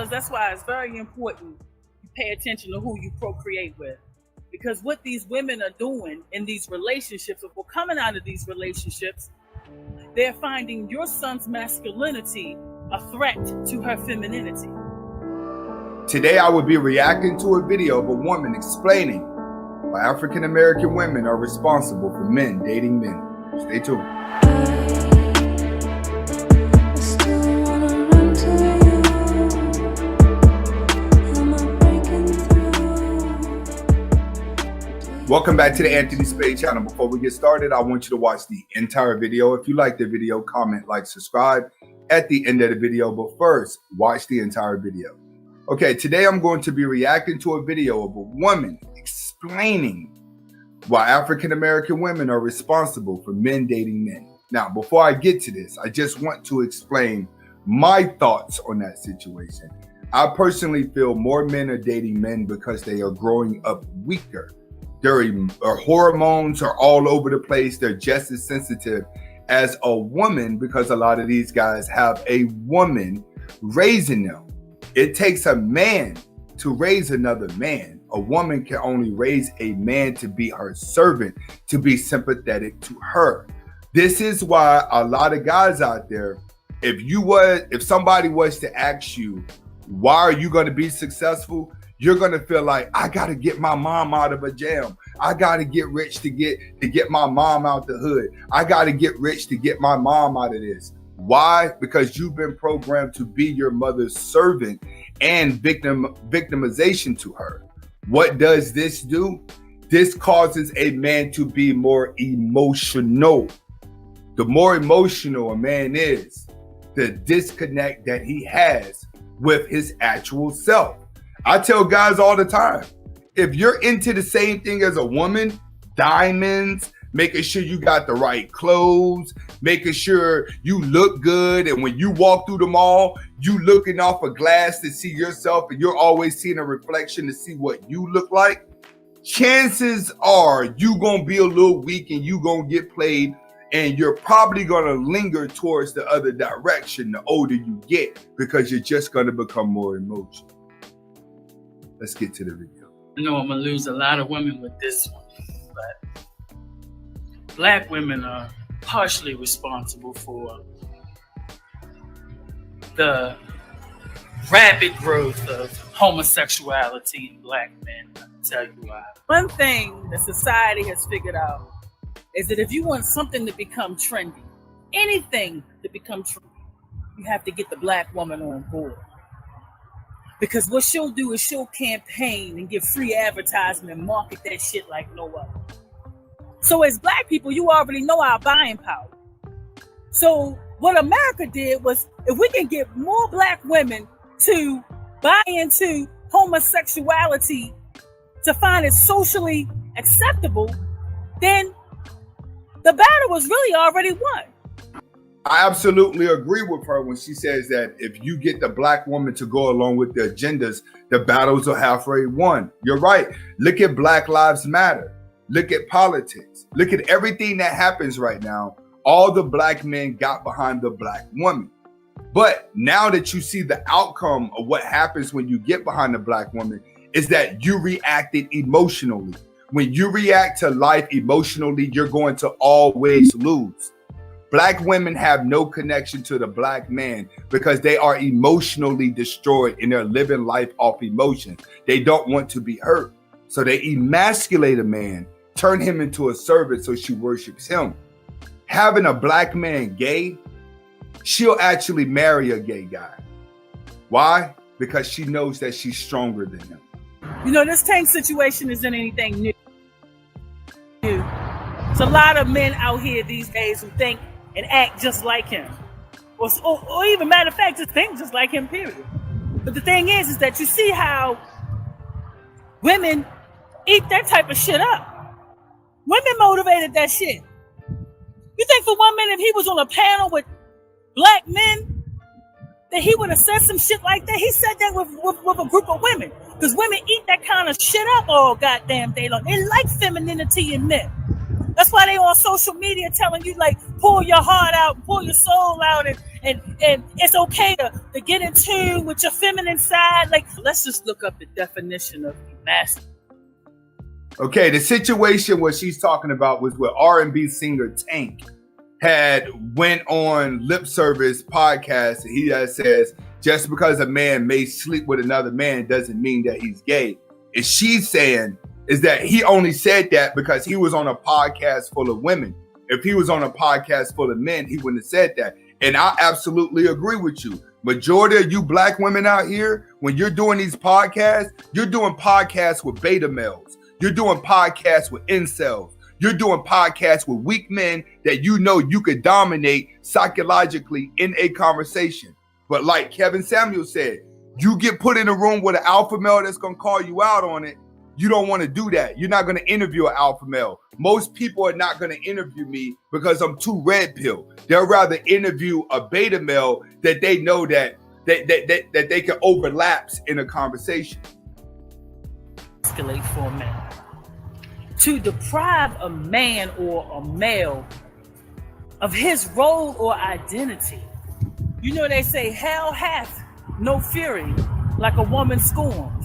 Fellas, that's why it's very important you pay attention to who you procreate with. Because what these women are doing in these relationships, if we're coming out of these relationships, they're finding your son's masculinity a threat to her femininity. Today I will be reacting to a video of a woman explaining why African American women are responsible for men dating men. Stay tuned. Welcome back to the Anthony Spade channel. Before we get started, I want you to watch the entire video. If you like the video, comment, like, subscribe at the end of the video. But first, watch the entire video. Okay, today I'm going to be reacting to a video of a woman explaining why African American women are responsible for men dating men. Now, before I get to this, I just want to explain my thoughts on that situation. I personally feel more men are dating men because they are growing up weaker. Their hormones are all over the place. They're just as sensitive as a woman because a lot of these guys have a woman raising them. It takes a man to raise another man. A woman can only raise a man to be her servant, to be sympathetic to her. This is why a lot of guys out there, if somebody was to ask you, why are you going to be successful? You're going to feel like, I got to get my mom out of a jam. I got to get rich to get my mom out the hood. I got to get rich to get my mom out of this. Why? Because you've been programmed to be your mother's servant and victimization to her. What does this do? This causes a man to be more emotional. The more emotional a man is, the disconnect that he has with his actual self. I tell guys all the time, if you're into the same thing as a woman, diamonds, making sure you got the right clothes, making sure you look good, and when you walk through the mall, you looking off a glass to see yourself, and you're always seeing a reflection to see what you look like, chances are you gonna be a little weak and you gonna get played, and you're probably gonna linger towards the other direction the older you get because you're just gonna become more emotional. Let's get to the video. I know I'm gonna lose a lot of women with this one, but Black women are partially responsible for the rapid growth of homosexuality in Black men. I'll tell you why. One thing that society has figured out is that if you want something to become trendy, anything to become trendy, you have to get the Black woman on board. Because what she'll do is she'll campaign and give free advertisement and market that shit like no other. So as Black people, you already know our buying power. So what America did was, if we can get more Black women to buy into homosexuality to find it socially acceptable, then the battle was really already won. I absolutely agree with her when she says that if you get the Black woman to go along with the agendas, the battles are halfway won. You're right. Look at Black Lives Matter. Look at politics. Look at everything that happens right now. All the Black men got behind the Black woman. But now that you see the outcome of what happens when you get behind the Black woman is that you reacted emotionally. When you react to life emotionally, you're going to always lose. Black women have no connection to the Black man because they are emotionally destroyed and they're living life off emotion. They don't want to be hurt. So they emasculate a man, turn him into a servant so she worships him. Having a Black man gay, she'll actually marry a gay guy. Why? Because she knows that she's stronger than him. You know, this Tank situation isn't anything new. There's a lot of men out here these days who think and act just like him. Or even, matter of fact, just think just like him, period. But the thing is that you see how women eat that type of shit up. Women motivated that shit. You think for 1 minute if he was on a panel with Black men, that he would have said some shit like that? He said that with a group of women. Because women eat that kind of shit up all goddamn day long. They like femininity in men. That's why they on social media telling you, like, pull your heart out, pull your soul out, and it's okay to get in tune with your feminine side. Like, let's just look up the definition of masculine. Okay, the situation what she's talking about was with R&B singer Tank had went on Lip Service podcast, and he says just because a man may sleep with another man doesn't mean that he's gay. And she's saying is that he only said that because he was on a podcast full of women. If he was on a podcast full of men, he wouldn't have said that. And I absolutely agree with you. Majority of you black women out here, when you're doing these podcasts, you're doing podcasts with beta males. You're doing podcasts with incels. You're doing podcasts with weak men that you know you could dominate psychologically in a conversation. But like Kevin Samuel said, you get put in a room with an alpha male that's going to call you out on it. You don't want to do that. You're not going to interview an alpha male. Most people are not going to interview me because I'm too red pill. They'll rather interview a beta male that they know that they can overlap in a conversation. Escalate for a man. To deprive a man or a male of his role or identity. You know, they say hell hath no fury like a woman scorned.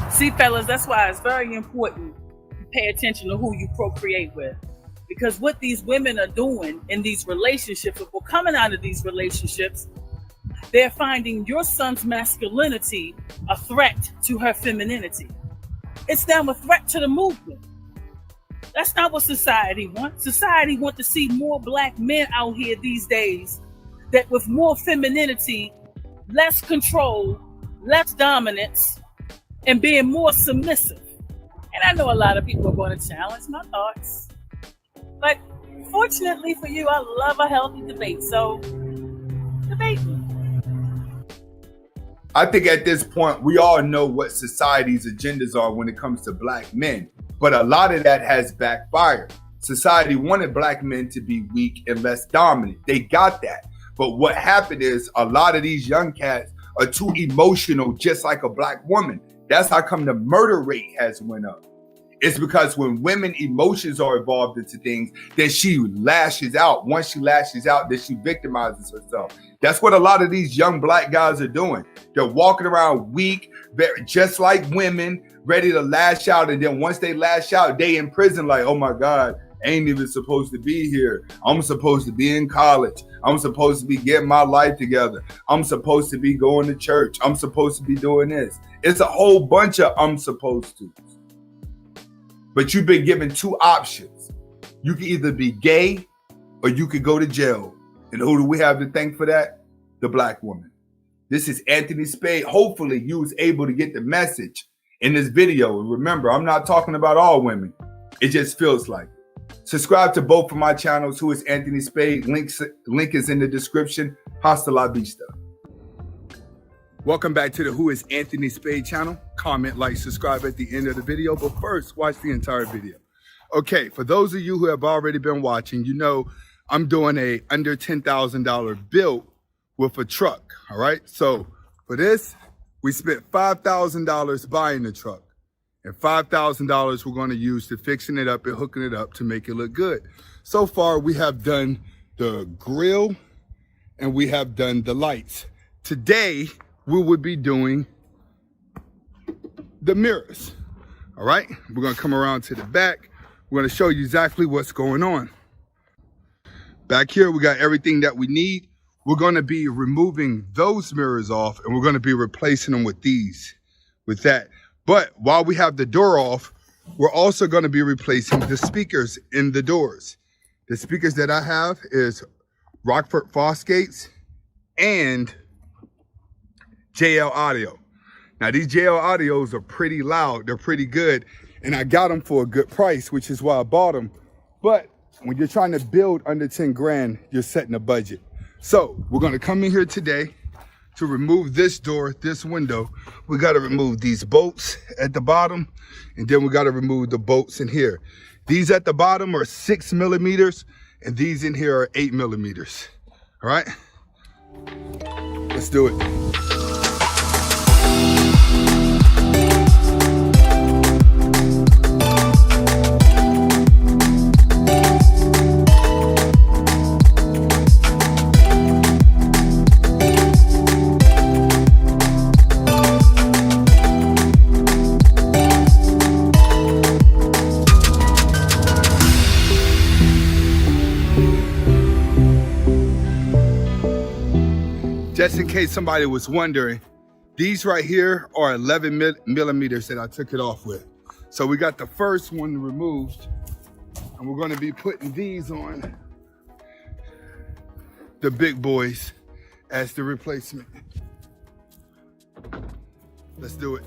See, fellas, that's why it's very important to pay attention to who you procreate with. Because what these women are doing in these relationships, if we're coming out of these relationships, they're finding your son's masculinity a threat to her femininity. It's now a threat to the movement. That's not what society wants. Society wants to see more black men out here these days that with more femininity, less control, less dominance, and being more submissive. And I know a lot of people are going to challenge my thoughts. But fortunately for you, I love a healthy debate. So, debate me. I think at this point, we all know what society's agendas are when it comes to black men. But a lot of that has backfired. Society wanted black men to be weak and less dominant. They got that. But what happened is a lot of these young cats are too emotional, just like a black woman. That's how come the murder rate has went up. It's because when women emotions are involved into things, then she lashes out. Once she lashes out, then she victimizes herself. That's what a lot of these young black guys are doing. They're walking around weak, just like women, ready to lash out. And then once they lash out, they in prison like, oh my God, I ain't even supposed to be here. I'm supposed to be in college. I'm supposed to be getting my life together. I'm supposed to be going to church. I'm supposed to be doing this. It's a whole bunch of I'm supposed to. But you've been given two options. You can either be gay or you could go to jail. And who do we have to thank for that? The black woman. This is Anthony Spade. Hopefully you was able to get the message in this video. And remember, I'm not talking about all women. It just feels like it. Subscribe to both of my channels. Who is Anthony Spade? Link is in the description. Hasta la vista. Welcome back to the Who is Anthony Spade channel. Comment, like, subscribe at the end of the video. But first, watch the entire video. Okay, for those of you who have already been watching, you know I'm doing a under $10,000 build with a truck, all right? So for this, we spent $5,000 buying the truck. And $5,000 we're going to use to fixing it up and hooking it up to make it look good. So far, we have done the grill and we have done the lights. Today, we would be doing the mirrors. All right, we're going to come around to the back. We're going to show you exactly what's going on. Back here, we got everything that we need. We're going to be removing those mirrors off and we're going to be replacing them with these, with that. But while we have the door off, we're also going to be replacing the speakers in the doors. The speakers that I have is Rockford Fosgates and JL Audio. Now these JL Audios are pretty loud. They're pretty good. And I got them for a good price, which is why I bought them. But when you're trying to build under 10 grand, you're setting a budget. So we're going to come in here today to remove this door, this window. We got to remove these bolts at the bottom, and then we got to remove the bolts in here. These at the bottom are 6 millimeters, and these in here are 8 millimeters. All right, let's do it. just in case somebody was wondering, these right here are 11 millimeters that I took it off with. So we got the first one removed, and we're gonna be putting these on the big boys as the replacement. Let's do it.